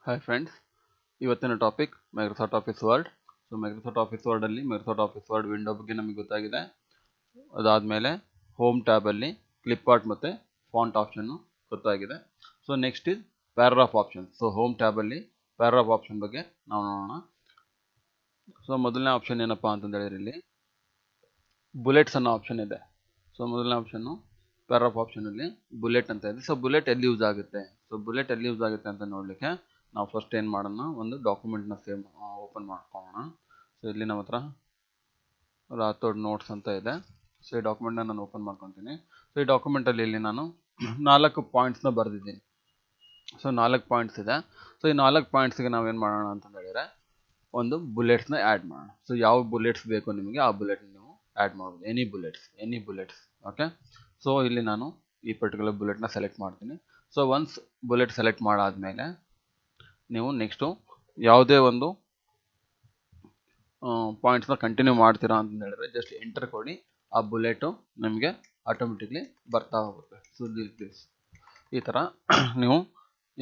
Hi friends, ಇವತ್ತಿನ topic Microsoft Office Word. So Microsoft Office ವರ್ಡಲ್ಲಿ Microsoft Office Word window ಬಗ್ಗೆ ನಮಗೆ ಗೊತ್ತಾಗಿದೆ. ಅದಾದಮೇಲೆ ಹೋಮ್ ಟ್ಯಾಬಲ್ಲಿ ಕ್ಲಿಪ್ ಆರ್ಟ್ ಮತ್ತು ಫಾಂಟ್ ಆಪ್ಷನ್ನು ಗೊತ್ತಾಗಿದೆ. So next is paragraph option. So home ಟ್ಯಾಬಲ್ಲಿ ಪ್ಯಾರಾಗ್ರಾಫ್ ಆಪ್ಷನ್ ಬಗ್ಗೆ ನಾವು ನೋಡೋಣ. ಸೊ ಮೊದಲನೇ ಆಪ್ಷನ್ ಏನಪ್ಪ ಅಂತಂದು ಹೇಳಿದ್ರೆ ಇಲ್ಲಿ ಬುಲೆಟ್ಸ್ ಅನ್ನೋ ಆಪ್ಷನ್ ಇದೆ. ಸೊ ಮೊದಲನೇ ಆಪ್ಷನ್ನು ಪ್ಯಾರಾಗ್ರಾಫ್ ಆಪ್ಷನಲ್ಲಿ ಬುಲೆಟ್ ಅಂತ ಇದೆ. ಸೊ ಬುಲೆಟ್ ಎಲ್ಲಿ ಯೂಸ್ ಆಗುತ್ತೆ? ಸೊ ಬುಲೆಟ್ ಎಲ್ಲಿ ಯೂಸ್ ಆಗುತ್ತೆ ಅಂತ ನೋಡಲಿಕ್ಕೆ ನಾವು ಫಸ್ಟ್ ಏನು ಮಾಡೋಣ, ಒಂದು ಡಾಕ್ಯುಮೆಂಟ್ನ ಓಪನ್ ಮಾಡ್ಕೊಳ್ಳೋಣ. ಸೊ ಇಲ್ಲಿ ನಮ್ಮ ಹತ್ರ ರಾಥೋಡ್ ನೋಟ್ಸ್ ಅಂತ ಇದೆ. ಸೊ ಈ ಡಾಕ್ಯುಮೆಂಟ್ನ ನಾನು ಓಪನ್ ಮಾಡ್ಕೊತೀನಿ. ಸೊ ಈ ಡಾಕ್ಯುಮೆಂಟಲ್ಲಿ ಇಲ್ಲಿ ನಾನು 4 ಪಾಯಿಂಟ್ಸ್ನ ಬರೆದಿದ್ದೀನಿ. ಸೊ 4 ಪಾಯಿಂಟ್ಸ್ ಇದೆ. ಸೊ ಈ 4 ಪಾಯಿಂಟ್ಸ್ಗೆ ನಾವೇನು ಮಾಡೋಣ ಅಂತಂದು ಹೇಳಿದ್ರೆ ಒಂದು ಬುಲೆಟ್ಸ್ನ ಆ್ಯಡ್ ಮಾಡೋಣ. ಸೊ ಯಾವ ಬುಲೆಟ್ಸ್ ಬೇಕು ನಿಮಗೆ ಆ ಬುಲೆಟ್ ನೀವು ಆ್ಯಡ್ ಮಾಡ್ಬೋದು. Any bullets okay. ಸೊ ಇಲ್ಲಿ ನಾನು ಈ ಪರ್ಟಿಕ್ಯುಲರ್ ಬುಲೆಟ್ನ ಸೆಲೆಕ್ಟ್ ಮಾಡ್ತೀನಿ. ಸೊ ಒನ್ಸ್ ಬುಲೆಟ್ ಸೆಲೆಕ್ಟ್ ಮಾಡಾದ್ಮೇಲೆ ನೀವು ನೆಕ್ಸ್ಟು ಯಾವುದೇ ಒಂದು ಪಾಯಿಂಟ್ಸ್ನ ಕಂಟಿನ್ಯೂ ಮಾಡ್ತೀರಾ ಅಂತ ಹೇಳಿದ್ರೆ ಜಸ್ಟ್ ಎಂಟರ್ ಕೊಡಿ, ಆ ಬುಲೆಟು ನಿಮಗೆ ಆಟೋಮೆಟಿಕ್ಲಿ ಬರ್ತಾ ಹೋಗುತ್ತೆ. ಸೊ ದಿಸ್ ಈ ಥರ ನೀವು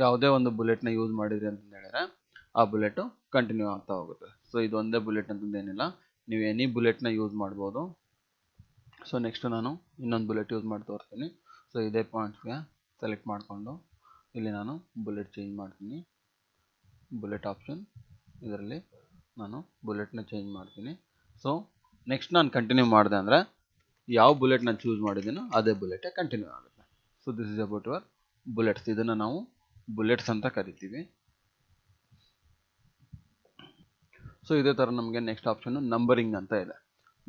ಯಾವುದೇ ಒಂದು ಬುಲೆಟ್ನ ಯೂಸ್ ಮಾಡಿದ್ರಿ ಅಂತ ಹೇಳಿದ್ರೆ ಆ ಬುಲೆಟು ಕಂಟಿನ್ಯೂ ಆಗ್ತಾ ಹೋಗುತ್ತೆ. ಸೊ ಇದು ಒಂದೇ ಬುಲೆಟ್ ಅಂತಂದೇನಿಲ್ಲ, ನೀವು ಎನಿ ಬುಲೆಟ್ನ ಯೂಸ್ ಮಾಡ್ಬೋದು. ಸೊ ನೆಕ್ಸ್ಟ್ ನಾನು ಇನ್ನೊಂದು ಬುಲೆಟ್ ಯೂಸ್ ಮಾಡಿ ತೋರಿಸ್ತೀನಿ. ಸೊ ಇದೇ ಪಾಯಿಂಟ್ಸ್ಗೆ ಸೆಲೆಕ್ಟ್ ಮಾಡಿಕೊಂಡು ಇಲ್ಲಿ ನಾನು ಬುಲೆಟ್ ಚೇಂಜ್ ಮಾಡ್ತೀನಿ. ಬುಲೆಟ್ ಆಪ್ಷನ್ ಇದರಲ್ಲಿ ನಾನು ಬುಲೆಟ್ನ ಚೇಂಜ್ ಮಾಡ್ತೀನಿ. ಸೊ ನೆಕ್ಸ್ಟ್ ನಾನು ಕಂಟಿನ್ಯೂ ಮಾಡಿದೆ ಅಂದರೆ ಯಾವ ಬುಲೆಟ್ ನಾನು ಚೂಸ್ ಮಾಡಿದ್ದೀನೋ ಅದೇ ಬುಲೆಟೇ ಕಂಟಿನ್ಯೂ ಆಗುತ್ತೆ. So this is about your bullets. ಇದನ್ನು ನಾವು ಬುಲೆಟ್ಸ್ ಅಂತ ಕರಿತೀವಿ. ಸೊ ಇದೇ ಥರ ನಮಗೆ ನೆಕ್ಸ್ಟ್ ಆಪ್ಷನ್ನು ನಂಬರಿಂಗ್ ಅಂತ ಇದೆ.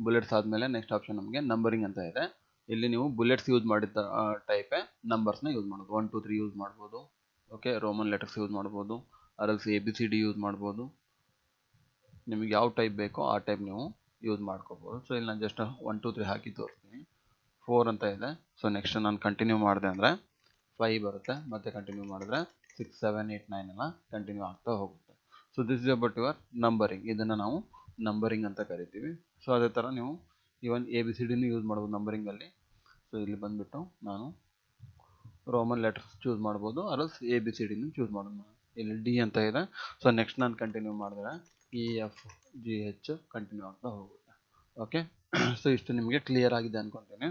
ಬುಲೆಟ್ಸ್ ಆದಮೇಲೆ ನೆಕ್ಸ್ಟ್ ಆಪ್ಷನ್ ನಮಗೆ ನಂಬರಿಂಗ್ ಅಂತ ಇದೆ. ಇಲ್ಲಿ ನೀವು ಬುಲೆಟ್ಸ್ ಯೂಸ್ ಮಾಡಿದ ಟೈಪೇ ನಂಬರ್ಸ್ನ ಯೂಸ್ ಮಾಡ್ಬೋದು. 1 2 3 ಯೂಸ್ ಮಾಡ್ಬೋದು. ಓಕೆ, ರೋಮನ್ ಲೆಟರ್ಸ್ ಯೂಸ್ ಮಾಡ್ಬೋದು, ಆರ್ಎಲ್ಸ್ ABCD ಯೂಸ್ ಮಾಡ್ಬೋದು. ನಿಮಗೆ ಯಾವ ಟೈಪ್ ಬೇಕೋ ಆ ಟೈಪ್ ನೀವು ಯೂಸ್ ಮಾಡ್ಕೋಬೋದು. ಸೊ ಇಲ್ಲಿ ನಾನು ಜಸ್ಟ್ 1 2 3 ಹಾಕಿ ತೋರಿಸ್ತೀನಿ. 4 ಅಂತ ಇದೆ. ಸೊ ನೆಕ್ಸ್ಟ್ ನಾನು ಕಂಟಿನ್ಯೂ ಮಾಡಿದೆ ಅಂದರೆ 5 ಬರುತ್ತೆ, ಮತ್ತೆ ಕಂಟಿನ್ಯೂ ಮಾಡಿದ್ರೆ 6 7 8 9 ಎಲ್ಲ ಕಂಟಿನ್ಯೂ ಆಗ್ತಾ ಹೋಗುತ್ತೆ. So this is about your numbering. ಇದನ್ನು ನಾವು ನಂಬರಿಂಗ್ ಅಂತ ಕರಿತೀವಿ. ಸೊ ಅದೇ ಥರ ನೀವು ಈವನ್ ABCDನೂ ಯೂಸ್ ಮಾಡ್ಬೋದು ನಂಬರಿಂಗಲ್ಲಿ. ಸೊ ಇಲ್ಲಿ ಬಂದುಬಿಟ್ಟು ನಾನು ರೋಮನ್ ಲೆಟರ್ಸ್ ಚೂಸ್ ಮಾಡ್ಬೋದು, ಆರ್ಎಲ್ಸ್ ABCDನೂ ಚೂಸ್ ಮಾಡ್ಬೋದು. ಇಲ್ಲಿ D ಅಂತ ಇದೆ. ಸೊ ನೆಕ್ಸ್ಟ್ ನಾನು ಕಂಟಿನ್ಯೂ ಮಾಡಿದ್ರೆ EFGH ಕಂಟಿನ್ಯೂ ಆಗ್ತಾ ಹೋಗುತ್ತೆ. ಓಕೆ, ಸೊ ಇಷ್ಟು ನಿಮಗೆ ಕ್ಲಿಯರ್ ಆಗಿದೆ ಅಂದ್ಕೊತೀನಿ.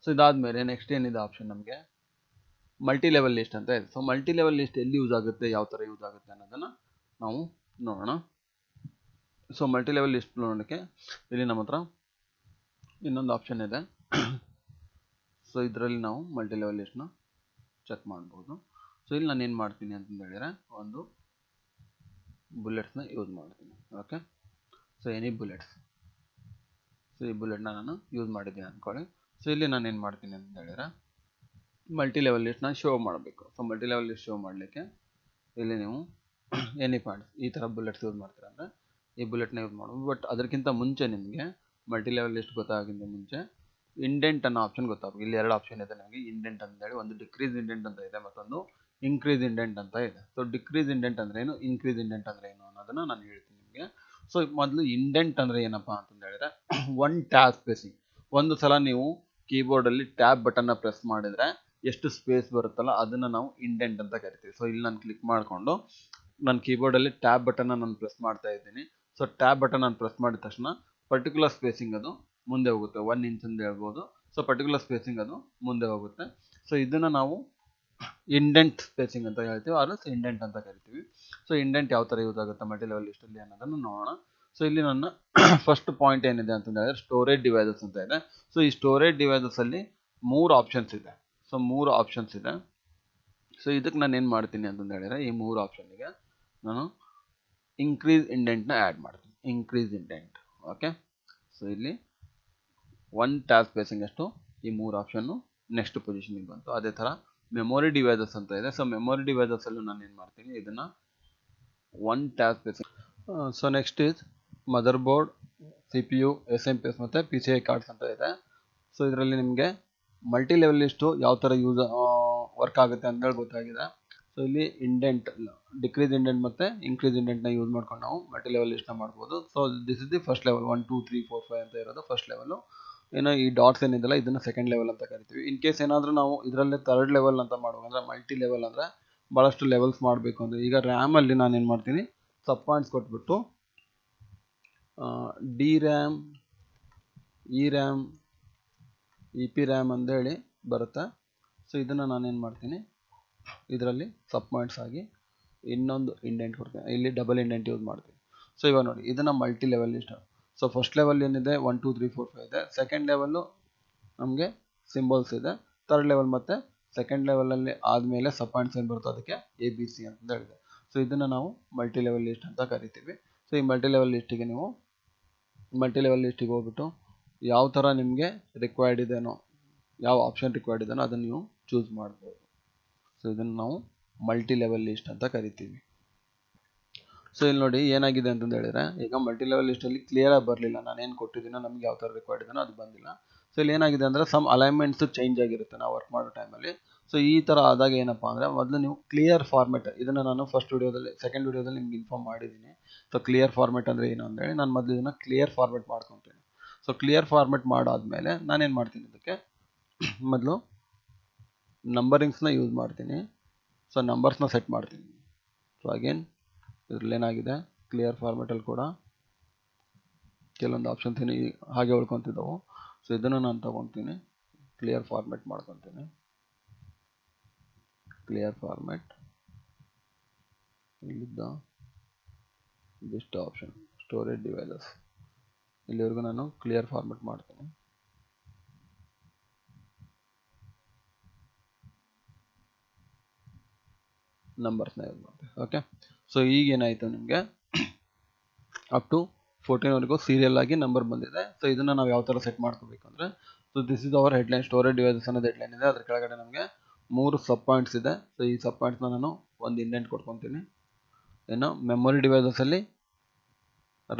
ಸೊ ಇದಾದಮೇಲೆ ನೆಕ್ಸ್ಟ್ ಏನಿದೆ ಆಪ್ಷನ್ ನಮಗೆ ಮಲ್ಟಿ ಲೆವೆಲ್ ಲಿಸ್ಟ್ ಅಂತ ಇದೆ. ಸೊ ಮಲ್ಟಿ ಲೆವೆಲ್ ಲಿಸ್ಟ್ ಎಲ್ಲಿ ಯೂಸ್ ಆಗುತ್ತೆ, ಯಾವ ಥರ ಯೂಸ್ ಆಗುತ್ತೆ ಅನ್ನೋದನ್ನು ನಾವು ನೋಡೋಣ. ಸೊ ಮಲ್ಟಿ ಲೆವೆಲ್ ಲಿಸ್ಟ್ ನೋಡೋಕ್ಕೆ ಇಲ್ಲಿ ನಮ್ಮ ಹತ್ರ ಇನ್ನೊಂದು ಆಪ್ಷನ್ ಇದೆ. ಸೊ ಇದರಲ್ಲಿ ನಾವು ಮಲ್ಟಿ ಲೆವೆಲ್ ಲಿಸ್ಟ್ನ ಚೆಕ್ ಮಾಡ್ಬೋದು. ಸೊ ಇಲ್ಲಿ ನಾನು ಏನು ಮಾಡ್ತೀನಿ ಅಂತಂದು ಹೇಳಿದ್ರೆ ಒಂದು ಬುಲೆಟ್ಸ್ನ ಯೂಸ್ ಮಾಡ್ತೀನಿ. Okay, so any bullets. So ಈ ಬುಲೆಟ್ನ ನಾನು ಯೂಸ್ ಮಾಡಿದ್ದೀನಿ ಅಂದ್ಕೊಳ್ಳಿ. ಸೊ ಇಲ್ಲಿ ನಾನು ಏನು ಮಾಡ್ತೀನಿ ಅಂತ ಹೇಳಿದ್ರೆ ಮಲ್ಟಿ ಲೆವೆಲ್ ಲಿಸ್ಟ್ನ ಶೋ ಮಾಡಬೇಕು. So multi level list show ಮಾಡಲಿಕ್ಕೆ ಇಲ್ಲಿ ನೀವು ಎನಿ ಪಾಯಿಂಟ್ಸ್ ಈ ಥರ ಬುಲೆಟ್ಸ್ ಯೂಸ್ ಮಾಡ್ತೀರ ಅಂದರೆ ಈ ಬುಲೆಟ್ನ ಯೂಸ್ ಮಾಡೋದು. ಬಟ್ ಅದಕ್ಕಿಂತ ಮುಂಚೆ ನಿಮಗೆ ಮಲ್ಟಿ ಲೆವೆಲ್ ಲಿಸ್ಟ್ ಗೊತ್ತಾಗೋಕ್ಕಿಂತ ಮುಂಚೆ ಇಂಡೆಂಟ್ ಅನ್ನೋ ಆಪ್ಷನ್ ಗೊತ್ತಾಗಬೇಕು. ಇಲ್ಲಿ 2 ಆಪ್ಷನ್ ಇದೆ ನಮಗೆ, ಇಂಡೆಂಟ್ ಅಂತೇಳಿ. ಒಂದು ಡಿಕ್ರೀಸ್ ಇಂಡೆಂಟ್ ಅಂತ ಇದೆ, ಮತ್ತೊಂದು ಇನ್ಕ್ರೀಸ್ ಇಂಡೆಂಟ್ ಅಂತ ಇದೆ. ಸೊ ಡಿಕ್ರೀಸ್ ಇಂಡೆಂಟ್ ಅಂದರೆ ಏನು, ಇನ್ಕ್ರೀಸ್ ಇಂಡೆಂಟ್ ಅಂದರೆ ಏನು ಅನ್ನೋದನ್ನು ನಾನು ಹೇಳ್ತೀನಿ ನಿಮಗೆ. ಸೊ ಮೊದಲು ಇಂಡೆಂಟ್ ಅಂದರೆ ಏನಪ್ಪ ಅಂತಂದು ಹೇಳಿದ್ರೆ ಒನ್ ಟ್ಯಾಬ್ ಸ್ಪೇಸಿಂಗ್. ಒಂದು ಸಲ ನೀವು ಕೀಬೋರ್ಡಲ್ಲಿ ಟ್ಯಾಬ್ ಬಟನ್ನ ಪ್ರೆಸ್ ಮಾಡಿದರೆ ಎಷ್ಟು ಸ್ಪೇಸ್ ಬರುತ್ತಲ್ಲ ಅದನ್ನು ನಾವು ಇಂಡೆಂಟ್ ಅಂತ ಕರಿತೀವಿ. ಸೊ ಇಲ್ಲಿ ನಾನು ಕ್ಲಿಕ್ ಮಾಡಿಕೊಂಡು ನನ್ನ ಕೀಬೋರ್ಡಲ್ಲಿ ಟ್ಯಾಬ್ ಬಟನ್ನ ನಾನು ಪ್ರೆಸ್ ಮಾಡ್ತಾ ಇದ್ದೀನಿ. ಸೊ ಟ್ಯಾಬ್ ಬಟನ್ ನಾನು ಪ್ರೆಸ್ ಮಾಡಿದ ತಕ್ಷಣ ಪರ್ಟಿಕ್ಯುಲರ್ ಸ್ಪೇಸಿಂಗ್ ಅದು ಮುಂದೆ ಹೋಗುತ್ತೆ. 1 ಇಂಚ್ ಅಂತ ಹೇಳ್ಬೋದು. ಸೊ ಪರ್ಟಿಕ್ಯುಲರ್ ಸ್ಪೇಸಿಂಗ್ ಅದು ಮುಂದೆ ಹೋಗುತ್ತೆ. ಸೊ ಇದನ್ನು ನಾವು ಇಂಡೆಂಟ್ ಸ್ಪೇಸಿಂಗ್ ಅಂತ ಹೇಳ್ತೀವಿ, ಆರ್ಎಲ್ಸ್ ಇಂಡೆಂಟ್ ಅಂತ ಕರಿತೀವಿ. ಸೊ ಇಂಡೆಂಟ್ ಯಾವ ಥರ ಯೂಸ್ ಆಗುತ್ತೆ ಮಲ್ಟಿ ಲೆವೆಲ್ ಲಿಸ್ಟಲ್ಲಿ ಅನ್ನೋದನ್ನು ನೋಡೋಣ. ಸೊ ಇಲ್ಲಿ ನನ್ನ ಫಸ್ಟ್ ಪಾಯಿಂಟ್ ಏನಿದೆ ಅಂತಂದು ಹೇಳಿದ್ರೆ ಸ್ಟೋರೇಜ್ ಡಿವೈಸಸ್ ಅಂತ ಇದೆ. ಸೊ ಈ ಸ್ಟೋರೇಜ್ ಡಿವೈಸಸಲ್ಲಿ 3 ಆಪ್ಷನ್ಸ್ ಇದೆ. ಸೊ 3 ಆಪ್ಷನ್ಸ್ ಇದೆ. ಸೊ ಇದಕ್ಕೆ ನಾನು ಏನು ಮಾಡ್ತೀನಿ ಅಂತಂದು ಹೇಳಿದ್ರೆ ಈ 3 ಆಪ್ಷನ್ನಿಗೆ ನಾನು ಇನ್ಕ್ರೀಸ್ ಇಂಡೆಂಟ್ನ ಆ್ಯಡ್ ಮಾಡ್ತೀನಿ. Increase indent. ಓಕೆ, ಸೊ ಇಲ್ಲಿ 1 ಟ್ಯಾಬ್ ಸ್ಪೇಸಿಂಗ್ ಅಷ್ಟು ಈ 3 ಆಪ್ಷನ್ನು ನೆಕ್ಸ್ಟ್ ಪೊಸಿಷನಿಗೆ ಬಂತು. ಅದೇ ಥರ ಮೆಮೊರಿ ಡಿವೈಸಸ್ ಅಂತ ಇದೆ. ಸೊ ಮೆಮೊರಿ ಡಿವೈಸಸ್ಸಲ್ಲೂ ನಾನು ಏನು ಮಾಡ್ತೀನಿ, ಇದನ್ನು 1 tab spacing. So next is mother board, CPU, SMP ಮತ್ತು PCI ಕಾರ್ಡ್ಸ್ ಅಂತ ಇದೆ. ಸೊ ಇದರಲ್ಲಿ ನಿಮಗೆ ಮಲ್ಟಿ ಲೆವೆಲ್ ಲಿಸ್ಟು ಯಾವ ಥರ ವರ್ಕ್ ಆಗುತ್ತೆ ಅಂತೇಳಿ ಗೊತ್ತಾಗಿದೆ. ಸೊ ಇಲ್ಲಿ ಇಂಡೆಂಟ್, ಡಿಕ್ರೀಸ್ ಇಂಡೆಂಟ್ ಮತ್ತು ಇನ್ಕ್ರೀಸ್ ಇಂಡೆಂಟ್ನ ಯೂಸ್ ಮಾಡ್ಕೊಂಡು ನಾವು ಮಲ್ಟಿ ಲೆವೆಲ್ ಲಿಸ್ಟ್ನ ಮಾಡ್ಬೋದು. So this is the first level. 1 2 3 4 5 ಅಂತ ಇರೋದು ಫಸ್ಟ್ ಲೆವೆಲು. ಏನೋ ಈ ಡಾಟ್ಸ್ ಏನಿದೆಲ್ಲ ಇದನ್ನು ಸೆಕೆಂಡ್ ಲೆವೆಲ್ ಅಂತ ಕರಿತೀವಿ. ಇನ್ ಕೇಸ್ ಏನಾದರೂ ನಾವು ಇದರಲ್ಲೇ ಥರ್ಡ್ ಲೆವೆಲ್ ಅಂತ ಮಾಡುವಾಗ ಅಂದರೆ ಮಲ್ಟಿ ಲೆವೆಲ್ ಅಂದರೆ ಭಾಳಷ್ಟು ಲೆವೆಲ್ಸ್ ಮಾಡಬೇಕು ಅಂದರೆ ಈಗ ರ್ಯಾಮಲ್ಲಿ ನಾನು ಏನು ಮಾಡ್ತೀನಿ, ಸಬ್ ಪಾಯಿಂಟ್ಸ್ ಕೊಟ್ಬಿಟ್ಟು D RAM, E RAM, E P RAM ಅಂದೇಳಿ ಬರುತ್ತೆ. ಸೊ ಇದನ್ನು ನಾನೇನು ಮಾಡ್ತೀನಿ, ಇದರಲ್ಲಿ ಸಬ್ ಪಾಯಿಂಟ್ಸ್ ಆಗಿ ಇನ್ನೊಂದು ಇಂಡೆಂಟ್ ಕೊಡ್ತೀನಿ, ಇಲ್ಲಿ ಡಬಲ್ ಇಂಡೆಂಟ್ ಯೂಸ್ ಮಾಡ್ತೀನಿ. ಸೊ ಇವಾಗ ನೋಡಿ, ಇದನ್ನು multi level list. So first level ಏನಿದೆ 1 2 3 4 5 ಇದೆ. ಸೆಕೆಂಡ್ ಲೆವೆಲ್ಲು ನಮಗೆ ಸಿಂಬಲ್ಸ್ ಇದೆ. ಥರ್ಡ್ ಲೆವೆಲ್ ಮತ್ತು ಸೆಕೆಂಡ್ ಲೆವೆಲಲ್ಲಿ ಆದಮೇಲೆ ಸಬ್ ಪಾಯಿಂಟ್ಸ್ ಏನು ಬರುತ್ತೆ ಅದಕ್ಕೆ ABC ಅಂತ ಹೇಳಿದೆ. ಸೊ ಇದನ್ನು ನಾವು ಮಲ್ಟಿ ಲೆವೆಲ್ ಲಿಸ್ಟ್ ಅಂತ ಕರಿತೀವಿ. ಸೊ ಈ ಮಲ್ಟಿ ಲೆವೆಲ್ ಲಿಸ್ಟಿಗೆ ನೀವು ಹೋಗ್ಬಿಟ್ಟು ಯಾವ ಥರ ನಿಮಗೆ ರಿಕ್ವೈರ್ಡ್ ಇದೆನೋ, ಯಾವ ಆಪ್ಷನ್ ರಿಕ್ವೈರ್ಡ್ ಇದೆನೋ ಅದನ್ನು ನೀವು ಚೂಸ್ ಮಾಡ್ಬೋದು. ಸೊ ಇದನ್ನು ನಾವು ಮಲ್ಟಿ ಲೆವೆಲ್ ಲಿಸ್ಟ್ ಅಂತ ಕರಿತೀವಿ. ಸೊ ಇಲ್ಲಿ ನೋಡಿ ಏನಾಗಿದೆ ಅಂತಂದು ಹೇಳಿದ್ರೆ, ಈಗ ಮಲ್ಟಿ ಲೆವೆಲ್ ಲಿಸ್ಟಲ್ಲಿ ಕ್ಲಿಯರಾಗಿ ಬರಲಿಲ್ಲ, ನಾನೇನು ಕೊಟ್ಟಿದ್ದೀನೋ ನಮಗೆ ಯಾವ ಥರ ರಿಕ್ವೈರ್ಡ್ ಇದೆನೋ ಅದು ಬಂದಿಲ್ಲ. ಸೊ ಇಲ್ಲಿ ಏನಾಗಿದೆ ಅಂದರೆ ಸಮ್ ಅಲೈನ್ಮೆಂಟ್ಸು ಚೇಂಜ್ ಆಗಿರುತ್ತೆ ನಾವು ವರ್ಕ್ ಮಾಡೋ ಟೈಮಲ್ಲಿ. ಸೊ ಈ ಥರ ಆದಾಗ ಏನಪ್ಪ ಅಂದರೆ, ಮೊದಲು ನೀವು ಕ್ಲಿಯರ್ ಫಾರ್ಮೆಟ್, ಇದನ್ನು ನಾನು ಸೆಕೆಂಡ್ ವಿಡಿಯೋದಲ್ಲಿ ನಿಮ್ಗೆ ಇನ್ಫಾರ್ಮ್ ಮಾಡಿದ್ದೀನಿ. ಸೊ ಕ್ಲಿಯರ್ ಫಾರ್ಮೆಟ್ ಅಂದರೆ ಏನು ಅಂತೇಳಿ ನಾನು ಮೊದಲು ಇದನ್ನು ಕ್ಲಿಯರ್ ಫಾರ್ಮೆಟ್ ಮಾಡ್ಕೊತೀನಿ. ಸೊ ಕ್ಲಿಯರ್ ಫಾರ್ಮೆಟ್ ಮಾಡಾದಮೇಲೆ ನಾನೇನು ಮಾಡ್ತೀನಿ, ಇದಕ್ಕೆ ಮೊದಲು ನಂಬರಿಂಗ್ಸ್ನ ಯೂಸ್ ಮಾಡ್ತೀನಿ. ಸೊ ನಂಬರ್ಸ್ನ ಸೆಟ್ ಮಾಡ್ತೀನಿ. ಸೊ ಅಗೇನ್ ಇದರಲ್ಲಿ ಏನಾಗಿದೆ, ಕ್ಲಿಯರ್ ಫಾರ್ಮೆಟಲ್ಲಿ ಕೂಡ ಕೆಲವೊಂದು ಆಪ್ಷನ್ಸ್ ಹಾಗೆ ಉಳ್ಕೊತಿದ್ದವು. ಸೊ ಇದನ್ನು ನಾನು ತಗೊತೀನಿ, ಕ್ಲಿಯರ್ ಫಾರ್ಮೆಟ್ ಮಾಡ್ಕೊತೀನಿ. ಕ್ಲಿಯರ್ ಫಾರ್ಮೆಟ್ ಇಲ್ಲಿದ್ದ ಬೆಸ್ಟ್ ಆಪ್ಷನ್ ಸ್ಟೋರೇಜ್ ಡಿವೈಸಸ್, ಇಲ್ಲಿವರೆಗೂ ನಾನು ಕ್ಲಿಯರ್ ಫಾರ್ಮೆಟ್ ಮಾಡ್ತೀನಿ. ನಂಬರ್ಸ್ನ ಯೂಸ್ ಮಾಡ್ತೀನಿ. ಓಕೆ, ಸೊ ಈಗೇನಾಯಿತು, ನಿಮಗೆ ಅಪ್ ಟು 14ವರೆಗೂ ಸೀರಿಯಲ್ ಆಗಿ ನಂಬರ್ ಬಂದಿದೆ. ಸೊ ಇದನ್ನು ನಾವು ಯಾವ ಥರ ಸೆಟ್ ಮಾಡ್ಕೋಬೇಕು ಅಂದರೆ, so this is our headline, storage devices ಅನ್ನೋದು ಹೆಡ್ಲೈನ್ ಇದೆ. ಅದ್ರ ಕೆಳಗಡೆ ನಮಗೆ 3 ಸಬ್ ಪಾಯಿಂಟ್ಸ್ ಇದೆ. ಸೊ ಈ ಸಬ್ ಪಾಯಿಂಟ್ಸ್ನ ನಾನು ಒಂದು ಇಂಡೆಂಟ್ ಕೊಡ್ಕೊತೀನಿ. ಏನು ಮೆಮೊರಿ ಡಿವೈಸಸಲ್ಲಿ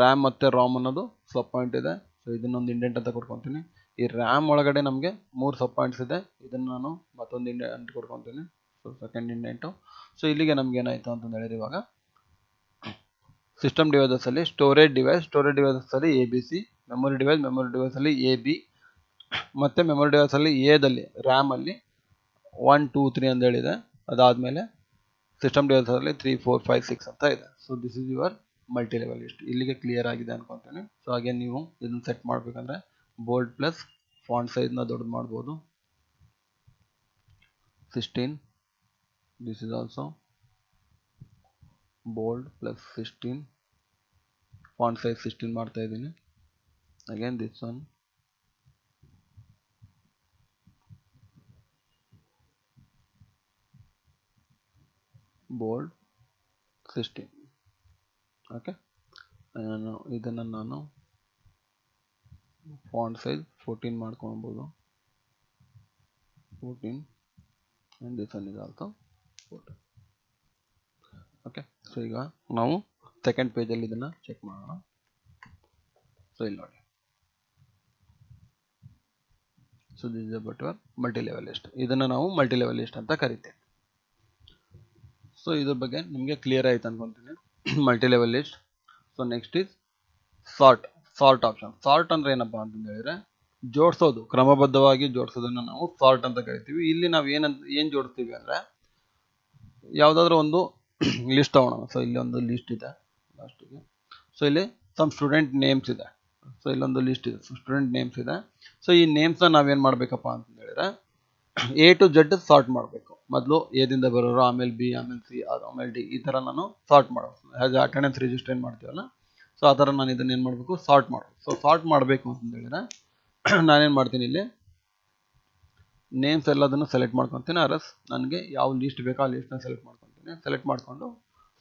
ರ್ಯಾಮ್ ಮತ್ತು ರಾಮ್ ಅನ್ನೋದು ಸಬ್ ಪಾಯಿಂಟ್ ಇದೆ. ಸೊ ಇದನ್ನೊಂದು ಇಂಡೆಂಟ್ ಅಂತ ಕೊಡ್ಕೊತೀನಿ. ಈ ರ್ಯಾಮ್ ಒಳಗಡೆ ನಮಗೆ 3 ಸಬ್ ಪಾಯಿಂಟ್ಸ್ ಇದೆ, ಇದನ್ನು ನಾನು ಮತ್ತೊಂದು ಇಂಡೆಂಟ್ ಕೊಡ್ಕೊತೀನಿ. So second indent. ಸೊ ಇಲ್ಲಿಗೆ ನಮ್ಗೆ ಏನಾಯಿತು ಅಂತಂದು ಹೇಳಿದ್ರೆ, ಇವಾಗ ಸಿಸ್ಟಮ್ ಡಿವೈಸಸಲ್ಲಿ ಸ್ಟೋರೇಜ್ ಡಿವೈಸಸಲ್ಲಿ ABC, ಮೆಮೊರಿ ಡಿವೈಸಲ್ಲಿ AB, ಮತ್ತು ಮೆಮೊರಿ ಡಿವೈಸಲ್ಲಿ ಎದಲ್ಲಿ ರ್ಯಾಮಲ್ಲಿ 1 2 3 ಅಂತ ಹೇಳಿದೆ. ಅದಾದಮೇಲೆ ಸಿಸ್ಟಮ್ ಡಿವೈಸಲ್ಲಿ 3 4 5 6 ಅಂತ ಇದೆ. So this is your multi level list. ಇಲ್ಲಿಗೆ ಕ್ಲಿಯರ್ ಆಗಿದೆ ಅನ್ಕೊತೀನಿ. ಸೊ ಹಾಗೆ ನೀವು ಇದನ್ನು ಸೆಟ್ ಮಾಡಬೇಕಂದ್ರೆ ಬೋಲ್ಡ್ ಪ್ಲಸ್ ಫಾಂಟ್ ಸೈಜ್ನ ದೊಡ್ಡದು ಮಾಡ್ಬೋದು. 16, this is also bold plus 16, font size 16 ಮಾಡ್ತಾ ಇದ್ದೀನಿ. Again this one bold 16. Okay, ಇದನ್ನು ನಾನು ಫಾಂಟ್ ಸೈಜ್ 14 ಮಾಡ್ಕೊಳ್ಬೋದು. 14 and this one is also 14. Okay, so ಈಗ ನಾವು ಸೆಕೆಂಡ್ ಪೇಜಲ್ಲಿ ಇದನ್ನು ಚೆಕ್ ಮಾಡೋಣ. ಸೊ ಇಲ್ಲಿ ನೋಡಿ, so this is about your multi level list. ಇದನ್ನು ನಾವು ಮಲ್ಟಿ ಲೆವೆಲ್ ಲಿಸ್ಟ್ ಅಂತ ಕರಿತೇವೆ. ಸೊ ಇದ್ರ ಬಗ್ಗೆ ನಿಮಗೆ ಕ್ಲಿಯರ್ ಆಯ್ತು ಅನ್ಕೊತೀನಿ, multi level list. So next is sort option. Sort ಅಂದರೆ ಏನಪ್ಪ ಅಂತಂದು ಹೇಳಿದ್ರೆ, ಜೋಡಿಸೋದು, ಕ್ರಮಬದ್ಧವಾಗಿ ಜೋಡಿಸೋದನ್ನು ನಾವು ಸಾರ್ಟ್ ಅಂತ ಕರಿತೀವಿ. ಇಲ್ಲಿ ನಾವು ಏನು ಜೋಡಿಸ್ತೀವಿ ಅಂದರೆ, ಯಾವುದಾದ್ರೂ ಒಂದು ಲಿಸ್ಟ್ ತಗೊಳ್ಳೋಣ. ಸೊ ಇಲ್ಲಿ ಒಂದು ಲಿಸ್ಟ್ ಇದೆ ಲಾಸ್ಟಿಗೆ. ಸೊ ಇಲ್ಲಿ ಸಮ್ ಸ್ಟೂಡೆಂಟ್ ನೇಮ್ಸ್ ಇದೆ. ಸೊ ಇಲ್ಲೊಂದು ಲಿಸ್ಟ್ ಇದೆ, ಸ್ಟೂಡೆಂಟ್ ನೇಮ್ಸ್ ಇದೆ. ಸೊ ಈ ನೇಮ್ಸ್ನ ನಾವೇನು ಮಾಡಬೇಕಪ್ಪ ಅಂತಂದು ಹೇಳಿದ್ರೆ, A to Z ಸಾರ್ಟ್ ಮಾಡಬೇಕು. ಮೊದಲು ಎದಿಂದ ಬರೋರು, ಆಮೇಲೆ B, ಆಮೇಲೆ C, ಆಮೇಲೆ D, ಈ ಥರ ನಾನು ಸಾರ್ಟ್ ಮಾಡೋದು. ಆ್ಯಸ್ ಅಟೆಂಡೆನ್ಸ್ ರಿಜಿಸ್ಟರ್ ಏನು ಮಾಡ್ತೀವಲ್ಲ, ಸೊ ಆ ಥರ ನಾನು ಇದನ್ನು ಏನು ಮಾಡಬೇಕು, ಸಾರ್ಟ್ ಮಾಡಬೇಕು. ಸೊ ಸಾರ್ಟ್ ಮಾಡಬೇಕು ಅಂತಂದು ಹೇಳಿದ್ರೆ ನಾನೇನು ಮಾಡ್ತೀನಿ, ಇಲ್ಲಿ ನೇಮ್ಸ್ ಎಲ್ಲದನ್ನು ಸೆಲೆಕ್ಟ್ ಮಾಡ್ಕೊತೀನಿ. ಅರಸ್ ನನಗೆ ಯಾವ ಲಿಸ್ಟ್ ಬೇಕೋ ಆ ಲಿಸ್ಟ್ನ ಸೆಲೆಕ್ಟ್ ಮಾಡ್ಕೊತೀನಿ. ಸೆಲೆಕ್ಟ್ ಮಾಡಿಕೊಂಡು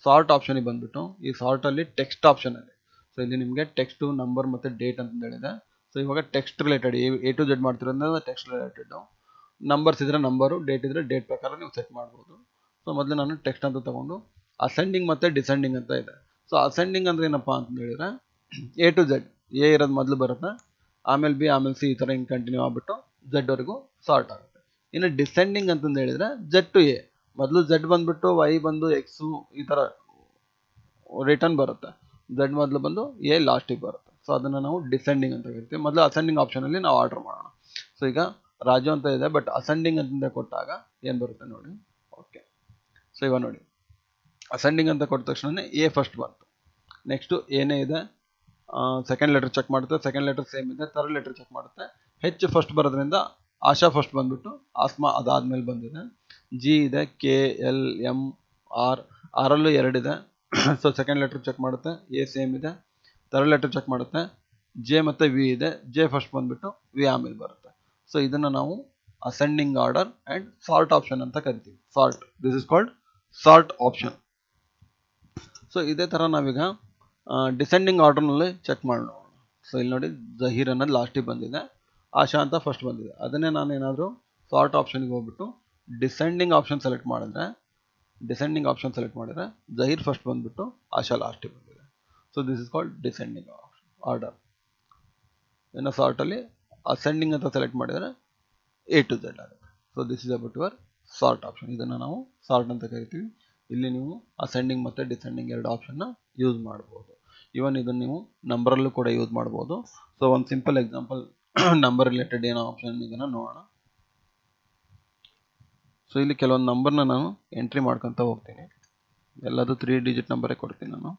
ಸಾರ್ಟ್ ಆಪ್ಷನಿಗೆ ಬಂದುಬಿಟ್ಟು, ಈ ಸಾರ್ಟಲ್ಲಿ ಟೆಕ್ಸ್ಟ್ ಆಪ್ಷನ್ ಇದೆ. ಸೊ ಇಲ್ಲಿ ನಿಮಗೆ ಟೆಕ್ಸ್ಟು, ನಂಬರ್ ಮತ್ತು ಡೇಟ್ ಅಂತಂದು ಹೇಳಿದೆ. ಸೊ ಇವಾಗ text related A to Z ಮಾಡ್ತಿರೋದ್ರಿಂದ ಟೆಕ್ಸ್ಟ್ ರಿಲೇಟೆಡು. ನಂಬರ್ಸ್ ಇದ್ದರೆ ನಂಬರು, ಡೇಟ್ ಇದ್ದರೆ ಡೇಟ್ ಪ್ರಕಾರ ನೀವು ಸೆಟ್ ಮಾಡ್ಬೋದು. ಸೊ ಮೊದಲು ನಾನು ಟೆಕ್ಸ್ಟ್ ಅಂತ ತೊಗೊಂಡು, ಅಸೆಂಡಿಂಗ್ ಮತ್ತು ಡಿಸೆಂಡಿಂಗ್ ಅಂತ ಇದೆ. ಸೊ ಅಸೆಂಡಿಂಗ್ ಅಂದರೆ ಏನಪ್ಪ ಅಂತಂದು ಹೇಳಿದ್ರೆ, A to Z, A ಇರೋದು ಮೊದಲು ಬರುತ್ತೆ, ಆಮೇಲೆ B, ಆಮೇಲೆ C, ಈ ಥರ ಹಿಂಗೆ ಕಂಟಿನ್ಯೂ ಆಗಿಬಿಟ್ಟು Z ವರೆಗೂ ಸಾರ್ಟ್ ಆಗುತ್ತೆ. ಇನ್ನು ಡಿಸೆಂಡಿಂಗ್ ಅಂತಂದು ಹೇಳಿದ್ರೆ Z to A, ಮೊದಲು Z ಬಂದುಬಿಟ್ಟು Y ಬಂದು X ಈ ಥರ ರಿಟರ್ನ್ ಬರುತ್ತೆ. Z ಮೊದಲು ಬಂದು A ಲಾಸ್ಟಿಗೆ ಬರುತ್ತೆ. ಸೊ ಅದನ್ನು ನಾವು ಡಿಸೆಂಡಿಂಗ್ ಅಂತ ಕರಿತೀವಿ. ಮೊದಲು ಅಸೆಂಡಿಂಗ್ ಆಪ್ಷನಲ್ಲಿ ನಾವು ಆರ್ಡರ್ ಮಾಡೋಣ. ಸೊ ಈಗ ರಾಜು ಅಂತ ಇದೆ, ಬಟ್ ಅಸೆಂಡಿಂಗ್ ಅಂತಂದ ಕೊಟ್ಟಾಗ ಏನು ಬರುತ್ತೆ ನೋಡಿ. ಓಕೆ, ಸೊ ಇವಾಗ ನೋಡಿ ಅಸೆಂಡಿಂಗ್ ಅಂತ ಕೊಟ್ಟ ತಕ್ಷಣ ಎ ಫಸ್ಟ್ ಬಂತು. ನೆಕ್ಸ್ಟು ಏನೇ ಇದೆ ಸೆಕೆಂಡ್ ಲೆಟರ್ ಚೆಕ್ ಮಾಡುತ್ತೆ, ಸೆಕೆಂಡ್ ಲೆಟರ್ ಸೇಮ್ ಇದೆ, ಥರ್ಡ್ ಲೆಟರ್ ಚೆಕ್ ಮಾಡುತ್ತೆ. ಹೆಚ್ ಫಸ್ಟ್ ಬರೋದ್ರಿಂದ ಆಶಾ ಫಸ್ಟ್ ಬಂದ್ಬಿಟ್ಟು ಆಸ್ಮಾ ಅದಾದ್ಮೇಲೆ ಬಂದಿದೆ. ಜಿ ಇದೆ, ಕೆ ಎಲ್ ಎಂ ಆರ್, ಆರಲ್ಲೂ ಎರಡಿದೆ. ಸೊ ಸೆಕೆಂಡ್ ಲೆಟರ್ ಚೆಕ್ ಮಾಡುತ್ತೆ, ಎ ಸೇಮ್ ಇದೆ. ಥರ್ಡ್ ಲೆಟರ್ ಚೆಕ್ ಮಾಡುತ್ತೆ, ಜೆ ಮತ್ತು ವಿ ಇದೆ, ಜೆ ಫಸ್ಟ್ ಬಂದ್ಬಿಟ್ಟು ವಿ ಆಮೇಲೆ ಬರುತ್ತೆ. ಸೊ ಇದನ್ನು ನಾವು ascending order and sort option ಅಂತ ಕರಿತೀವಿ. Sort, this is called sort option. So ಇದೇ ಥರ ನಾವೀಗ ಡಿಸೆಂಡಿಂಗ್ ಆರ್ಡರ್ನಲ್ಲಿ ಚೆಕ್ ಮಾಡೋಣ. ಸೊ ಇಲ್ಲಿ ನೋಡಿ ಜಹೀರ್ ಅನ್ನೋದು ಲಾಸ್ಟಿಗೆ ಬಂದಿದೆ, ಆಶಾ ಅಂತ ಫಸ್ಟ್ ಬಂದಿದೆ. ಅದನ್ನೇ ನಾನು ಏನಾದರೂ ಸಾರ್ಟ್ ಆಪ್ಷನ್ಗೆ ಹೋಗ್ಬಿಟ್ಟು ಡಿಸೆಂಡಿಂಗ್ ಆಪ್ಷನ್ ಸೆಲೆಕ್ಟ್ ಮಾಡಿದ್ರೆ ಜಹೀರ್ ಫಸ್ಟ್ ಬಂದ್ಬಿಟ್ಟು ಆಶಾ ಲಾಸ್ಟಿಗೆ ಬಂದಿದೆ. So this is called descending order. ಇನ್ನು ಸಾರ್ಟಲ್ಲಿ ಅಸೆಂಡಿಂಗ್ ಅಂತ ಸೆಲೆಕ್ಟ್ ಮಾಡಿದರೆ ಎ ಟು ಝೆಡ್ ಆಗುತ್ತೆ. So this is about your sort option. ಇದನ್ನು ನಾವು ಸಾರ್ಟ್ ಅಂತ ಕರಿತೀವಿ. ಇಲ್ಲಿ ನೀವು ಅಸೆಂಡಿಂಗ್ ಮತ್ತು ಡಿಸೆಂಡಿಂಗ್ ಎರಡು ಆಪ್ಷನ್ನ ಯೂಸ್ ಮಾಡ್ಬೋದು. ಇವನ್ ಇದನ್ನು ನೀವು ನಂಬರಲ್ಲೂ ಕೂಡ ಯೂಸ್ ಮಾಡ್ಬೋದು. ಸೊ ಒಂದು ಸಿಂಪಲ್ ಎಕ್ಸಾಂಪಲ್ ನಂಬರ್ ರಿಲೇಟೆಡ್ ಏನೋ ಆಪ್ಷನ್ ಇದನ್ನು ನೋಡೋಣ. ಸೊ ಇಲ್ಲಿ ಕೆಲವೊಂದು ನಂಬರ್ನ ನಾನು ಎಂಟ್ರಿ ಮಾಡ್ಕೊತ ಹೋಗ್ತೀನಿ. ಎಲ್ಲದು 3 ಡಿಜಿಟ್ ನಂಬರೇ ಕೊಡ್ತೀನಿ ನಾನು.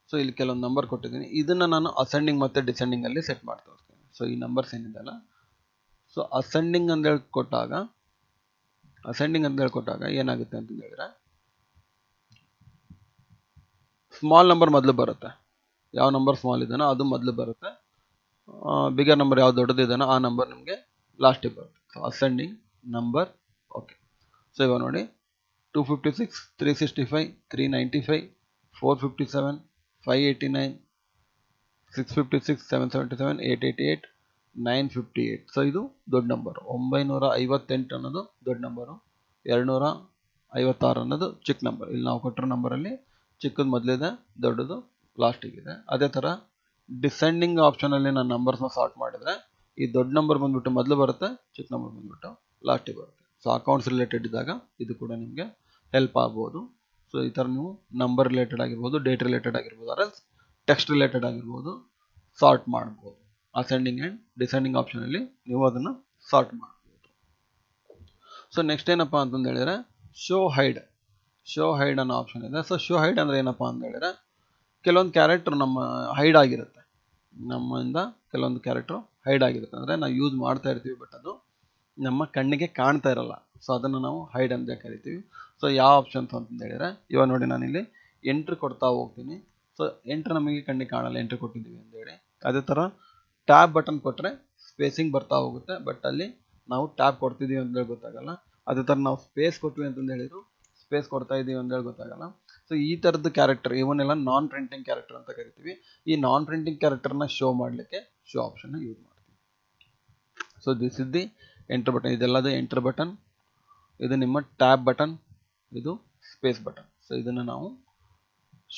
ಸೊ ಇಲ್ಲಿ ಕೆಲವೊಂದು ನಂಬರ್ ಕೊಟ್ಟಿದ್ದೀನಿ. ಇದನ್ನು ನಾನು ಅಸೆಂಡಿಂಗ್ ಮತ್ತು ಡಿಸೆಂಡಿಂಗಲ್ಲಿ ಸೆಟ್ ಮಾಡ್ತಾ ಹೋಗ್ತೀನಿ. ಸೊ ಈ ನಂಬರ್ಸ್ ಏನಿದೆಯಲ್ಲ, ಸೊ ಅಸೆಂಡಿಂಗ್ ಅಂತ ಹೇಳ್ಕೊಟ್ಟಾಗ ಏನಾಗುತ್ತೆ ಅಂತ ಹೇಳಿದ್ರೆ ಸ್ಮಾಲ್ ನಂಬರ್ ಮೊದಲು ಬರುತ್ತೆ. ಯಾವ ನಂಬರ್ ಸ್ಮಾಲ್ ಇದೆನೋ ಅದು ಮೊದಲು ಬರುತ್ತೆ. ಬಿಗರ್ ನಂಬರ್ ಯಾವ್ದು ದೊಡ್ಡದಿದೆನೋ ಆ ನಂಬರ್ ನಿಮಗೆ ಲಾಸ್ಟಿಗೆ ಬರುತ್ತೆ. So ascending number. Okay, so ಇವಾಗ ನೋಡಿ 256, 365, 395, 457, 589, 656, 777, 888, 958. ಸೊ ಇದು ದೊಡ್ಡ ನಂಬರು. 958 ಅನ್ನೋದು ದೊಡ್ಡ ನಂಬರು, 256 ಅನ್ನೋದು ಚಿಕ್ಕ ನಂಬರ್. ಇಲ್ಲಿ ನಾವು ಕೊಟ್ಟಿರೋ ನಂಬರಲ್ಲಿ ಚಿಕ್ಕದು ಮೊದಲಿದೆ, ದೊಡ್ಡದು ಲಾಸ್ಟಿಗಿದೆ. ಅದೇ ಥರ ಡಿಸೆಂಡಿಂಗ್ ಆಪ್ಷನಲ್ಲಿ ನಾನು ನಂಬರ್ಸ್ನ ಸಾರ್ಟ್ ಮಾಡಿದರೆ ಈ ದೊಡ್ಡ ನಂಬರ್ ಬಂದ್ಬಿಟ್ಟು ಮೊದಲು ಬರುತ್ತೆ, ಚಿಕ್ಕ ನಂಬರ್ ಬಂದ್ಬಿಟ್ಟು ಲಾಸ್ಟಿಗೆ ಬರುತ್ತೆ. ಸೊ ಅಕೌಂಟ್ಸ್ ರಿಲೇಟೆಡ್ ಇದ್ದಾಗ ಇದು ಕೂಡ ನಿಮಗೆ ಹೆಲ್ಪ್ ಆಗ್ಬೋದು. ಸೊ ಈ ಥರ ನೀವು ನಂಬರ್ ರಿಲೇಟೆಡ್ ಆಗಿರ್ಬೋದು, ಡೇಟ್ ರಿಲೇಟೆಡ್ ಆಗಿರ್ಬೋದು, ಆರ್ ಎಲ್ಸ್ ಟೆಕ್ಸ್ಟ್ ರಿಲೇಟೆಡ್ ಆಗಿರ್ಬೋದು ಸಾರ್ಟ್ ಮಾಡ್ಬೋದು. ಅಸೆಂಡಿಂಗ್ ಆ್ಯಂಡ್ ಡಿಸೆಂಡಿಂಗ್ ಆಪ್ಷನಲ್ಲಿ ನೀವು ಅದನ್ನು ಸಾರ್ಟ್ ಮಾಡ್ಬೋದು. ಸೊ ನೆಕ್ಸ್ಟ್ ಏನಪ್ಪ ಅಂತಂದು ಹೇಳಿದ್ರೆ ಶೋ ಹೈಡ್ ಅನ್ನೋ ಆಪ್ಷನ್ ಇದೆ. ಸೊ ಶೋ ಹೈಡ್ ಅಂದರೆ ಏನಪ್ಪ ಅಂತ ಹೇಳಿದ್ರೆ ಕೆಲವೊಂದು ಕ್ಯಾರೆಕ್ಟರ್ ನಮ್ಮ ಹೈಡ್ ಆಗಿರುತ್ತೆ, ನಮ್ಮಿಂದ ಕೆಲವೊಂದು ಕ್ಯಾರೆಕ್ಟರ್ ಹೈಡ್ ಆಗಿರುತ್ತೆ. ಅಂದರೆ ನಾವು ಯೂಸ್ ಮಾಡ್ತಾ ಇರ್ತೀವಿ, ಬಟ್ ಅದು ನಮ್ಮ ಕಣ್ಣಿಗೆ ಕಾಣ್ತಾ ಇರಲ್ಲ. ಸೊ ಅದನ್ನು ನಾವು ಹೈಡ್ ಅಂತ ಕರಿತೀವಿ. ಸೊ ಯಾವ ಆಪ್ಷನ್ಸ್ ಅಂತಂದು ಹೇಳಿದ್ರೆ ಇವಾಗ ನೋಡಿ ನಾನಿಲ್ಲಿ ಎಂಟ್ರಿ ಕೊಡ್ತಾ ಹೋಗ್ತೀನಿ. ಸೊ ಎಂಟ್ರಿ ನಮಗೆ ಕಣ್ಣಿಗೆ ಕಾಣಲ್ಲ, ಎಂಟ್ರಿ ಕೊಟ್ಟಿದ್ದೀವಿ ಅಂತೇಳಿ. ಅದೇ ಥರ ಟ್ಯಾಬ್ ಬಟನ್ ಕೊಟ್ಟರೆ ಸ್ಪೇಸಿಂಗ್ ಬರ್ತಾ ಹೋಗುತ್ತೆ, ಬಟ್ ಅಲ್ಲಿ ನಾವು ಟ್ಯಾಬ್ ಕೊಡ್ತಿದ್ದೀವಿ ಅಂತೇಳಿ ಗೊತ್ತಾಗಲ್ಲ. ಅದೇ ಥರ ನಾವು ಸ್ಪೇಸ್ ಕೊಟ್ವಿ ಅಂತಂದು ಹೇಳಿದ್ರು ಸ್ಪೇಸ್ ಕೊಡ್ತಾ ಇದ್ದೀವಿ ಅಂತೇಳಿ ಗೊತ್ತಾಗಲ್ಲ. ಸೊ ಈ ಥರದ್ದು ಕ್ಯಾರೆಕ್ಟರ್ ಇವನ್ನೆಲ್ಲ ನಾನ್ ಪ್ರಿಂಟಿಂಗ್ ಕ್ಯಾರೆಕ್ಟರ್ ಅಂತ ಕರಿತೀವಿ. ಈ ನಾನ್ ಪ್ರಿಂಟಿಂಗ್ ಕ್ಯಾರೆಕ್ಟರ್ನ ಶೋ ಮಾಡಲಿಕ್ಕೆ ಶೋ ಆಪ್ಷನ್ನ ಯೂಸ್ ಮಾಡ್ತೀವಿ. So this is the enter button. ಇದೆಲ್ಲದು ಎಂಟರ್ ಬಟನ್, ಇದು ನಿಮ್ಮ ಟ್ಯಾಬ್ ಬಟನ್, ಇದು ಸ್ಪೇಸ್ ಬಟನ್. ಸೊ ಇದನ್ನು ನಾವು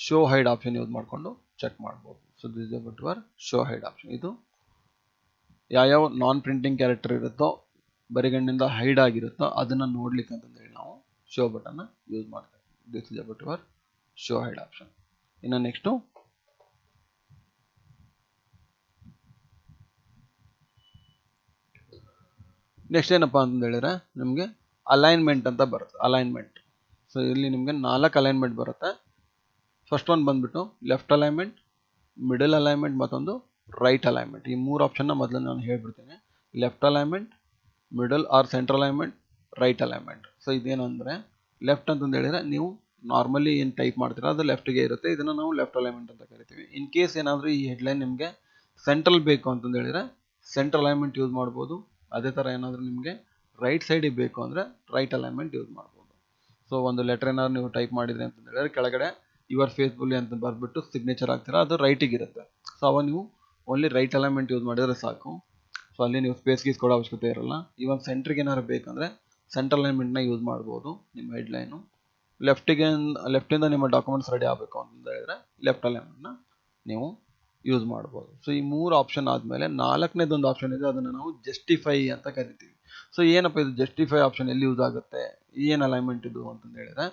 ಶೋ ಹೈಡ್ ಆಪ್ಷನ್ ಯೂಸ್ ಮಾಡಿಕೊಂಡು ಚೆಕ್ ಮಾಡ್ಬೋದು. So this is about your show hide option. ಇದು ಯಾವ್ಯಾವ ನಾನ್ ಪ್ರಿಂಟಿಂಗ್ ಕ್ಯಾರೆಕ್ಟರ್ ಇರುತ್ತೋ, ಬರಿಗಣ್ಣಿಂದ ಹೈಡ್ ಆಗಿರುತ್ತೋ ಅದನ್ನು ನೋಡ್ಲಿಕ್ಕೆ ಅಂತಂದೇಳಿ ನಾವು ಶೋ ಬಟನ್ನ ಯೂಸ್ ಮಾಡ್ತೇವೆ. This is about your show hide option. ಇನ್ನು ನೆಕ್ಸ್ಟ್ ಏನಪ್ಪ ಅಂತ ಹೇಳಿದ್ರೆ ನಿಮಗೆ ಅಲೈನ್ಮೆಂಟ್ ಅಂತ ಬರುತ್ತೆ. ಅಲೈನ್ಮೆಂಟ್. ಸೊ ಇಲ್ಲಿ ನಿಮಗೆ 4 ಅಲೈನ್ಮೆಂಟ್ ಬರುತ್ತೆ. ಫಸ್ಟ್ ಒನ್ ಬಂದ್ಬಿಟ್ಟು ಲೆಫ್ಟ್ ಅಲೈನ್ಮೆಂಟ್, ಮಿಡಲ್ ಅಲೈನ್ಮೆಂಟ್, ಮತ್ತೊಂದು ರೈಟ್ ಅಲೈನ್ಮೆಂಟ್. ಈ 3 ಆಪ್ಷನ್ನ ಮೊದಲು ನಾನು ಹೇಳ್ಬಿಡ್ತೀನಿ. Left alignment, middle or central alignment, right alignment. So ಇದೇನಂದರೆ ಲೆಫ್ಟ್ ಅಂತಂದು ಹೇಳಿದ್ರೆ ನೀವು ನಾರ್ಮಲಿ ಏನು ಟೈಪ್ ಮಾಡ್ತೀರಾ ಅದು ಲೆಫ್ಟ್ಗೆ ಇರುತ್ತೆ. ಇದನ್ನು ನಾವು ಲೆಫ್ಟ್ ಅಲೈನ್ಮೆಂಟ್ ಅಂತ ಕರಿತೀವಿ. ಇನ್ ಕೇಸ್ ಏನಾದರೂ ಈ ಹೆಡ್ಲೈನ್ ನಿಮಗೆ ಸೆಂಟ್ರಲ್ ಬೇಕು ಅಂತಂದು ಹೇಳಿದ್ರೆ ಸೆಂಟ್ರಲ್ ಅಲೈನ್ಮೆಂಟ್ ಯೂಸ್ ಮಾಡ್ಬೋದು. ಅದೇ ಥರ ಏನಾದರೂ ನಿಮಗೆ ರೈಟ್ ಸೈಡಿಗೆ ಬೇಕು ಅಂದರೆ ರೈಟ್ ಅಲೈನ್ಮೆಂಟ್ ಯೂಸ್ ಮಾಡ್ಬೋದು. ಸೊ ಒಂದು ಲೆಟರ್ ಏನಾದ್ರು ನೀವು ಟೈಪ್ ಮಾಡಿದ್ರಿ ಅಂತಂದು ಹೇಳಿದ್ರೆ ಕೆಳಗಡೆ ಯುವರ್ ಫೇಸ್ಬುಲ್ ಅಂತ ಬರ್ಬಿಟ್ಟು ಸಿಗ್ನೇಚರ್ ಆಗ್ತೀರಾ, ಅದು ರೈಟಿಗೆ ಇರುತ್ತೆ. ಸೊ ಅವಾಗ ನೀವು ಓನ್ಲಿ ರೈಟ್ ಅಲೈನ್ಮೆಂಟ್ ಯೂಸ್ ಮಾಡಿದರೆ ಸಾಕು. ಸೊ ಅಲ್ಲಿ ನೀವು ಸ್ಪೇಸ್ ಗೀಸ್ ಕೊಡೋ ಅವಶ್ಯಕತೆ ಇರಲ್ಲ. ಇವನ್ ಸೆಂಟ್ರಿಗೆ ಏನಾದ್ರು ಬೇಕಂದರೆ ಸೆಂಟ್ರಲ್ ಅಲೈನ್ಮೆಂಟ್ನ ಯೂಸ್ ಮಾಡ್ಬೋದು. ನಿಮ್ಮ ಹೆಡ್ಲೈನು ಲೆಫ್ಟಿಂದ ನಿಮ್ಮ ಡಾಕ್ಯುಮೆಂಟ್ಸ್ ರೆಡಿ ಆಗಬೇಕು ಅಂತ ಹೇಳಿದ್ರೆ ಲೆಫ್ಟ್ ಅಲೈನ್ಮೆಂಟ್ನ ನೀವು ಯೂಸ್ ಮಾಡ್ಬೋದು. ಸೊ ಈ 3 ಆಪ್ಷನ್ ಆದಮೇಲೆ 4ನೇದೊಂದು ಆಪ್ಷನ್ ಇದೆ, ಅದನ್ನು ನಾವು ಜಸ್ಟಿಫೈ ಅಂತ ಕರಿತೀವಿ. ಸೊ ಏನಪ್ಪ ಇದು ಜಸ್ಟಿಫೈ ಆಪ್ಷನ್ ಎಲ್ಲಿ ಯೂಸ್ ಆಗುತ್ತೆ, ಏನು ಅಲೈನ್ಮೆಂಟ್ ಇದು ಅಂತಂದು ಹೇಳಿದ್ರೆ,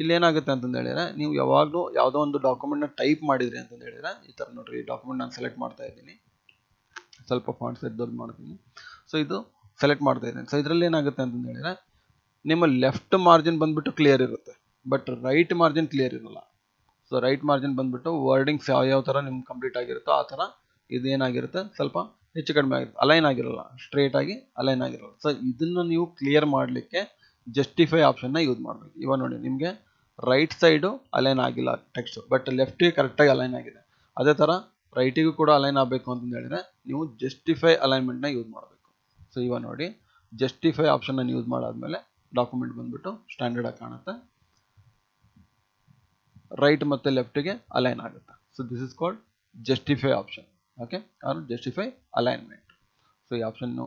ಇಲ್ಲಿ ಏನಾಗುತ್ತೆ ಅಂತಂದು ಹೇಳಿದ್ರೆ, ನೀವು ಯಾವಾಗಲೂ ಯಾವುದೋ ಒಂದು ಡಾಕ್ಯುಮೆಂಟ್ನ ಟೈಪ್ ಮಾಡಿದ್ರಿ ಅಂತಂದು ಹೇಳಿದ್ರೆ, ಈ ಥರ ನೋಡ್ರಿ, ಈ ಡಾಕ್ಯುಮೆಂಟ್ ನಾನು ಸೆಲೆಕ್ಟ್ ಮಾಡ್ತಾ ಇದ್ದೀನಿ, ಸ್ವಲ್ಪ ಫಾಂಟ್ ಸೈಜ್ ದೊಡ್ಡ ಮಾಡ್ತೀನಿ. ಸೊ ಇದು ಸೆಲೆಕ್ಟ್ ಮಾಡ್ತಾ ಇದ್ದೀನಿ. ಸೊ ಇದರಲ್ಲಿ ಏನಾಗುತ್ತೆ ಅಂತಂದು ಹೇಳಿದ್ರೆ, ನಿಮ್ಮ ಲೆಫ್ಟ್ ಮಾರ್ಜಿನ್ ಬಂದ್ಬಿಟ್ಟು ಕ್ಲಿಯರ್ ಇರುತ್ತೆ, ಬಟ್ ರೈಟ್ ಮಾರ್ಜಿನ್ ಕ್ಲಿಯರ್ ಇರಲ್ಲ. ಸೊ ರೈಟ್ ಮಾರ್ಜಿನ್ ಬಂದ್ಬಿಟ್ಟು ವರ್ಡಿಂಗ್ಸ್ ಯಾವ ಥರ ನಿಮ್ಗೆ ಕಂಪ್ಲೀಟ್ ಆಗಿರುತ್ತೋ ಆ ಥರ ಇದೇನಾಗಿರುತ್ತೆ, ಸ್ವಲ್ಪ ಹೆಚ್ಚು ಕಡಿಮೆ ಆಗಿರುತ್ತೆ, ಅಲೈನ್ ಆಗಿರಲ್ಲ, ಸ್ಟ್ರೇಟ್ ಆಗಿ ಅಲೈನ್ ಆಗಿರಲ್ಲ. ಸೊ ಇದನ್ನು ನೀವು ಕ್ಲಿಯರ್ ಮಾಡಲಿಕ್ಕೆ ಜಸ್ಟಿಫೈ ಆಪ್ಷನ್ನ ಯೂಸ್ ಮಾಡಬೇಕು. ಇವಾಗ ನೋಡಿ, ನಿಮಗೆ ರೈಟ್ ಸೈಡು ಅಲೈನ್ ಆಗಿಲ್ಲ ಟೆಕ್ಸ್ಟ್, ಬಟ್ ಲೆಫ್ಟಿಗೆ ಕರೆಕ್ಟಾಗಿ ಅಲೈನ್ ಆಗಿದೆ. ಅದೇ ಥರ ರೈಟಿಗೂ ಕೂಡ ಅಲೈನ್ ಆಗಬೇಕು ಅಂತಂದು ಹೇಳಿದ್ರೆ ನೀವು ಜಸ್ಟಿಫೈ ಅಲೈನ್ಮೆಂಟ್ನ ಯೂಸ್ ಮಾಡಬೇಕು. ಸೊ ಇವಾಗ ನೋಡಿ, ಜಸ್ಟಿಫೈ ಆಪ್ಷನ್ನ ಯೂಸ್ ಮಾಡಾದ್ಮೇಲೆ ಡಾಕ್ಯುಮೆಂಟ್ ಬಂದ್ಬಿಟ್ಟು ಸ್ಟ್ಯಾಂಡರ್ಡ್ ಆಗಿ ಕಾಣುತ್ತೆ, ರೈಟ್ ಮತ್ತು ಲೆಫ್ಟಿಗೆ ಅಲೈನ್ ಆಗುತ್ತೆ. So this is called justify option, okay, or justify alignment. So ಈ ಆಪ್ಷನ್ನು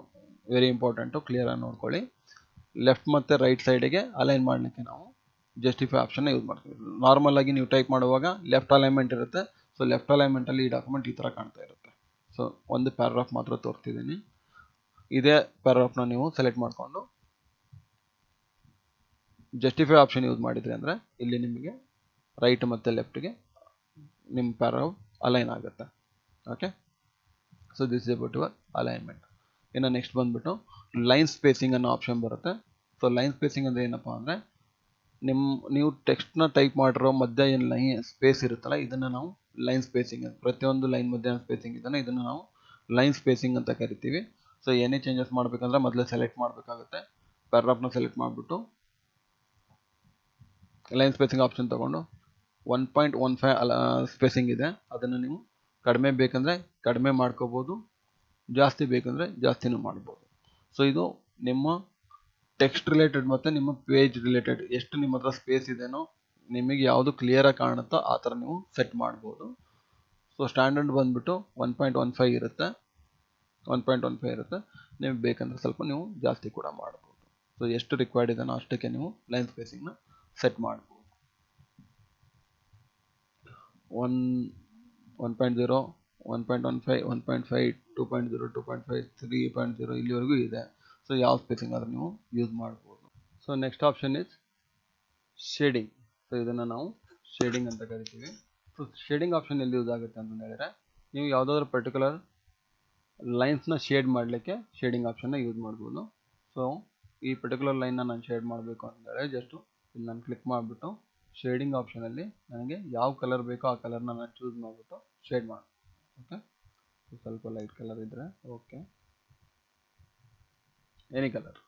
ವೆರಿ ಇಂಪಾರ್ಟೆಂಟು, ಕ್ಲಿಯರಾಗಿ ನೋಡ್ಕೊಳ್ಳಿ. ಲೆಫ್ಟ್ ಮತ್ತು ರೈಟ್ ಸೈಡಿಗೆ ಅಲೈನ್ ಮಾಡಲಿಕ್ಕೆ ನಾವು ಜಸ್ಟಿಫೈ ಆಪ್ಷನ್ನ ಯೂಸ್ ಮಾಡ್ತೀವಿ. ನಾರ್ಮಲ್ ಆಗಿ ನೀವು ಟೈಪ್ ಮಾಡುವಾಗ ಲೆಫ್ಟ್ ಅಲೈನ್ಮೆಂಟ್ ಇರುತ್ತೆ. ಸೊ ಲೆಫ್ಟ್ ಅಲೈನ್ಮೆಂಟಲ್ಲಿ ಈ ಡಾಕ್ಯುಮೆಂಟ್ ಈ ಥರ ಕಾಣ್ತಾ ಇರುತ್ತೆ. ಸೊ ಒಂದು ಪ್ಯಾರಾಗ್ರಾಫ್ ಮಾತ್ರ ತೋರಿಸ್ತಿದ್ದೀನಿ. ಇದೇ ಪ್ಯಾರಾಗ್ರಾಫ್ನ ನೀವು ಸೆಲೆಕ್ಟ್ ಮಾಡಿಕೊಂಡು ಜಸ್ಟಿಫೈ ಆಪ್ಷನ್ ಯೂಸ್ ಮಾಡಿದ್ರಿ ಅಂದರೆ ಇಲ್ಲಿ ನಿಮಗೆ ರೈಟ್ ಮತ್ತು ಲೆಫ್ಟ್ಗೆ ನಿಮ್ಮ ಪ್ಯಾರಾಗ್ರಾಫ್ ಅಲೈನ್ ಆಗುತ್ತೆ. Okay, so this is about your alignment. ಇನ್ನು ನೆಕ್ಸ್ಟ್ ಬಂದ್ಬಿಟ್ಟು ಲೈನ್ ಸ್ಪೇಸಿಂಗ್ ಅನ್ನೋ ಆಪ್ಷನ್ ಬರುತ್ತೆ. ಸೊ ಲೈನ್ ಸ್ಪೇಸಿಂಗ್ ಅಂದರೆ ಏನಪ್ಪ ಅಂದರೆ, ನೀವು ಟೆಕ್ಸ್ಟ್ನ ಟೈಪ್ ಮಾಡಿರೋ ಮಧ್ಯೆ ಏನು ಲೈನ್ ಸ್ಪೇಸ್ ಇರುತ್ತಲ್ಲ, ಇದನ್ನು ನಾವು ಲೈನ್ ಸ್ಪೇಸಿಂಗ್, ಪ್ರತಿಯೊಂದು ಲೈನ್ ಮಧ್ಯೆ ಸ್ಪೇಸಿಂಗ್ ಇದನ್ನು ನಾವು ಲೈನ್ ಸ್ಪೇಸಿಂಗ್ ಅಂತ ಕರಿತೀವಿ. ಸೊ ಏನೇ ಚೇಂಜಸ್ ಮಾಡಬೇಕಂದ್ರೆ ಮೊದಲೇ ಸೆಲೆಕ್ಟ್ ಮಾಡಬೇಕಾಗುತ್ತೆ. ಪ್ಯಾರಾಗ್ರಾಫ್ನ ಸೆಲೆಕ್ಟ್ ಮಾಡಿಬಿಟ್ಟು ಲೈನ್ ಸ್ಪೇಸಿಂಗ್ ಆಪ್ಷನ್ ತೊಗೊಂಡು 1.15 ಸ್ಪೇಸಿಂಗ್ ಇದೆ, ಅದನ್ನು ನೀವು ಕಡಿಮೆ ಬೇಕಂದರೆ ಕಡಿಮೆ ಮಾಡ್ಕೋಬೋದು, ಜಾಸ್ತಿ ಬೇಕಂದರೆ ಜಾಸ್ತಿನೂ ಮಾಡ್ಬೋದು. ಸೊ ಇದು ನಿಮ್ಮ ಟೆಕ್ಸ್ಟ್ ರಿಲೇಟೆಡ್ ಮತ್ತು ನಿಮ್ಮ ಪೇಜ್ ರಿಲೇಟೆಡ್ ಎಷ್ಟು ನಿಮ್ಮ ಹತ್ರ ಸ್ಪೇಸ್ ಇದೆನೋ, ನಿಮಗೆ ಯಾವುದು ಕ್ಲಿಯರಾಗಿ ಕಾಣುತ್ತೋ ಆ ಥರ ನೀವು ಸೆಟ್ ಮಾಡ್ಬೋದು. ಸೊ ಸ್ಟ್ಯಾಂಡರ್ಡ್ ಬಂದುಬಿಟ್ಟು 1.15 ಇರುತ್ತೆ, 1.15 ಇರುತ್ತೆ. ನೀವು ಬೇಕಂದ್ರೆ ಸ್ವಲ್ಪ ನೀವು ಜಾಸ್ತಿ ಕೂಡ ಮಾಡ್ಬೋದು. ಸೊ ಎಷ್ಟು ರಿಕ್ವೈರ್ಡ್ ಇದೆನೋ ಅಷ್ಟಕ್ಕೆ ನೀವು ಲೈನ್ ಸ್ಪೇಸಿಂಗ್ನ ಸೆಟ್ ಮಾಡ್ಬೋದು. 1.0, 1.15, 1.5, 2.0, 2.5, 3.0 ಇಲ್ಲಿವರೆಗೂ ಇದೆ. ಸೊ ಯಾವ ಸ್ಪೇಸಿಂಗ್ ಆದರೂ ನೀವು ಯೂಸ್ ಮಾಡ್ಬೋದು. So next option is shading. So ಇದನ್ನು ನಾವು ಶೇಡಿಂಗ್ ಅಂತ ಕರಿತೀವಿ. ಸೊ ಶೇಡಿಂಗ್ ಆಪ್ಷನ್ ಎಲ್ಲಿ ಯೂಸ್ ಆಗುತ್ತೆ ಅಂತ ಹೇಳಿದ್ರೆ, ನೀವು ಯಾವುದಾದ್ರೂ ಪರ್ಟಿಕ್ಯುಲರ್ ಲೈನ್ಸ್ನ ಶೇಡ್ ಮಾಡಲಿಕ್ಕೆ ಶೇಡಿಂಗ್ ಆಪ್ಷನ್ನ ಯೂಸ್ ಮಾಡ್ಬೋದು. ಸೊ ಈ ಪರ್ಟಿಕ್ಯುಲರ್ ಲೈನ್ನ ನಾನು ಶೇಡ್ ಮಾಡಬೇಕು ಅಂತಂದರೆ ಜಸ್ಟು ಇಲ್ಲಿ ನಾನು ಕ್ಲಿಕ್ ಮಾಡಿಬಿಟ್ಟು ಶೇಡಿಂಗ್ ಆಪ್ಷನಲ್ಲಿ ನನಗೆ ಯಾವ ಕಲರ್ ಬೇಕೋ ಆ ಕಲರ್ನ ನಾನು ಚೂಸ್ ಮಾಡಿಬಿಟ್ಟು ಶೇಡ್ ಮಾಡಿ. ಓಕೆ, ಸ್ವಲ್ಪ ಲೈಟ್ ಕಲರ್ ಇದ್ದರೆ ಓಕೆ, ಎನಿ ಕಲರ್.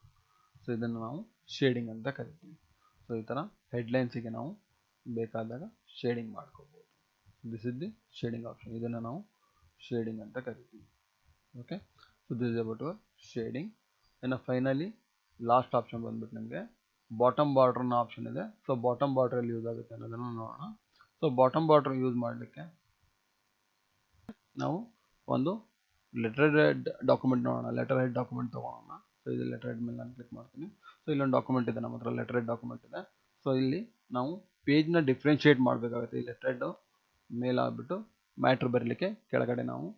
ಸೊ ಇದನ್ನು ನಾವು ಶೇಡಿಂಗ್ ಅಂತ ಕರಿತೀವಿ. ಸೊ ಈ ಥರ ಹೆಡ್ಲೈನ್ಸಿಗೆ ನಾವು ಬೇಕಾದಾಗ ಶೇಡಿಂಗ್ ಮಾಡ್ಕೋಬೋದು. This is the shading option, ಇದನ್ನು ನಾವು ಶೇಡಿಂಗ್ ಅಂತ ಕರಿತೀವಿ. Okay, so this is about your shading. ಇನ್ನು ಫೈನಲಿ ಲಾಸ್ಟ್ ಆಪ್ಷನ್ ಬಂದ್ಬಿಟ್ಟು ನಿಮಗೆ ಬಾಟಮ್ ಬಾರ್ಡ್ರನ್ನ ಆಪ್ಷನ್ ಇದೆ. ಸೊ ಬಾಟಮ್ ಬಾರ್ಡ್ರಲ್ಲಿ ಯೂಸ್ ಆಗುತ್ತೆ ಅನ್ನೋದನ್ನು ನೋಡೋಣ. ಸೊ ಬಾಟಮ್ ಬಾರ್ಡ್ರ್ ಯೂಸ್ ಮಾಡಲಿಕ್ಕೆ ನಾವು ಒಂದು ಲೆಟರ್ ಹೆಡ್ ಡಾಕ್ಯುಮೆಂಟ್ ನೋಡೋಣ. ಲೆಟರ್ ಹೆಡ್ ಡಾಕ್ಯುಮೆಂಟ್ ತೊಗೊಳೋಣ. ಸೊ ಇದು ಲೆಟರ್ ಹೆಡ್ ಮೇಲೆ ನಾನು ಕ್ಲಿಕ್ ಮಾಡ್ತೀನಿ. ಸೊ ಇಲ್ಲೊಂದು ಡಾಕ್ಯುಮೆಂಟ್ ಇದೆ, ನಮ್ಮ ಹತ್ರ ಲೆಟರ್ ಹೆಡ್ ಡಾಕ್ಯುಮೆಂಟ್ ಇದೆ. ಸೊ ಇಲ್ಲಿ ನಾವು ಪೇಜ್ನ ಡಿಫ್ರೆನ್ಷಿಯೇಟ್ ಮಾಡಬೇಕಾಗುತ್ತೆ. ಈ ಲೆಟರ್ ಹೆಡ್ ಮೇಲಾಗ್ಬಿಟ್ಟು ಮ್ಯಾಟ್ರ್ ಬರಲಿಕ್ಕೆ ಕೆಳಗಡೆ ನಾವು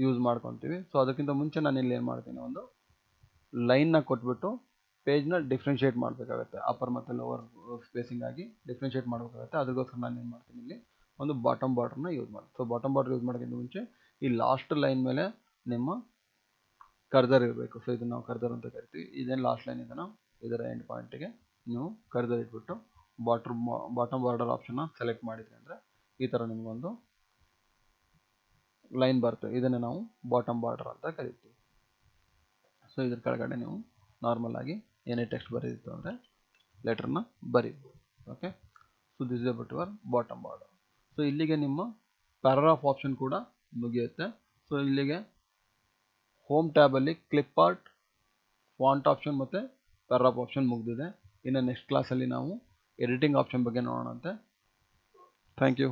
ಯೂಸ್ ಮಾಡ್ಕೊತೀವಿ. ಸೊ ಅದಕ್ಕಿಂತ ಮುಂಚೆ ನಾನು ಇಲ್ಲಿ ಏನು ಮಾಡ್ತೀನಿ, ಒಂದು ಲೈನ್ನ ಕೊಟ್ಬಿಟ್ಟು ಪೇಜ್ನ ಡಿಫ್ರೆನ್ಷಿಯೇಟ್ ಮಾಡಬೇಕಾಗುತ್ತೆ. ಅಪ್ಪರ್ ಮತ್ತು ಲೋವರ್ ಸ್ಪೇಸಿಂಗ್ ಆಗಿ ಡಿಫ್ರೆನ್ಷಿಯೇಟ್ ಮಾಡಬೇಕಾಗುತ್ತೆ. ಅದಕ್ಕೋಸ್ಕರ ನಾನು ಏನು ಮಾಡ್ತೀನಿ, ಇಲ್ಲಿ ಒಂದು ಬಾಟಮ್ ಬಾರ್ಡ್ರನ್ನ ಯೂಸ್ ಮಾಡಿ. ಸೊ ಬಾಟಮ್ ಬಾರ್ಡ್ರ್ ಯೂಸ್ ಮಾಡೋಕ್ಕಿಂತ ಮುಂಚೆ ಈ ಲಾಸ್ಟ್ ಲೈನ್ ಮೇಲೆ ನಿಮ್ಮ ಕರ್ಸರ್ ಇರಬೇಕು. ಸೊ ಇದನ್ನು ನಾವು ಕರ್ಸರ್ ಅಂತ ಕರಿತೀವಿ. ಇದೇನು ಲಾಸ್ಟ್ ಲೈನ್ ಇದನ್ನು ಇದರ ಎಂಡ್ ಪಾಯಿಂಟಿಗೆ ನೀವು ಕರ್ಸರ್ ಇಟ್ಬಿಟ್ಟು ಬಾಟಮ್ ಬಾರ್ಡರ್ ಆಪ್ಷನ್ನ ಸೆಲೆಕ್ಟ್ ಮಾಡಿದ್ರಿ ಅಂದರೆ ಈ ಥರ ನಿಮಗೊಂದು ಲೈನ್ ಬರ್ತದೆ. ಇದನ್ನು ನಾವು ಬಾಟಮ್ ಬಾರ್ಡರ್ ಅಂತ ಕರಿತೀವಿ. ಸೊ ಇದ್ರ ಕೆಳಗಡೆ ನೀವು ನಾರ್ಮಲ್ ಆಗಿ ಏನೇ ಟೆಕ್ಸ್ಟ್ ಬರೀತಿತ್ತು ಅಂದರೆ ಲೆಟರ್ನ ಬರೀಬೋದು. Okay, so this is about your bottom border. So ಇಲ್ಲಿಗೆ ನಿಮ್ಮ ಪ್ಯಾರಾಗ್ರಾಫ್ ಆಪ್ಷನ್ ಕೂಡ ಮುಗಿಯುತ್ತೆ. ಸೊ ಇಲ್ಲಿಗೆ ಹೋಮ್ ಟ್ಯಾಬಲ್ಲಿ ಕ್ಲಿಪ್ ಆರ್ಟ್, ಫಾಂಟ್ ಆಪ್ಷನ್ ಮತ್ತು ಪ್ಯಾರಾಗ್ರಾಫ್ ಆಪ್ಷನ್ ಮುಗಿದಿದೆ. ಇನ್ನು ನೆಕ್ಸ್ಟ್ ಕ್ಲಾಸಲ್ಲಿ ನಾವು ಎಡಿಟಿಂಗ್ ಆಪ್ಷನ್ ಬಗ್ಗೆ ನೋಡೋಣಂತೆ. Thank you.